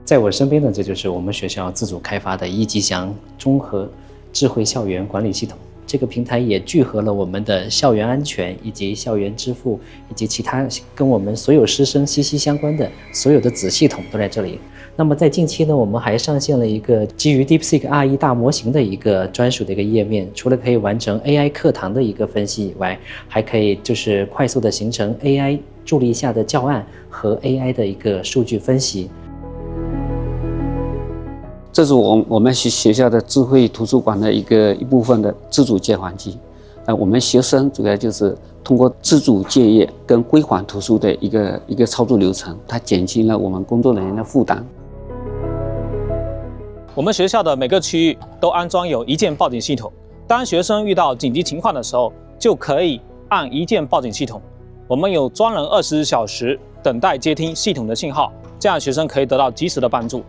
在我身边的这就是我们学校自主开发的一吉祥综合智慧校园管理系统。这个平台也聚合了我们的校园安全以及校园支付以及其他跟我们所有师生息息相关的所有的子系统都在这里。那么在近期呢，我们还上线了一个基于 DeepSeek R1 大模型的一个专属的一个页面，除了可以完成 AI 课堂的一个分析以外，还可以就是快速的形成 AI 助力下的教案和 AI 的一个数据分析。这是我们学校的智慧图书馆的一部分的自主借还机。我们学生主要就是通过自主借阅跟归还图书的一个操作流程，它减轻了我们工作人员的负担。我们学校的每个区域都安装有一键报警系统，当学生遇到紧急情况的时候，就可以按一键报警系统。我们有专人24小时等待接听系统的信号，这样学生可以得到及时的帮助。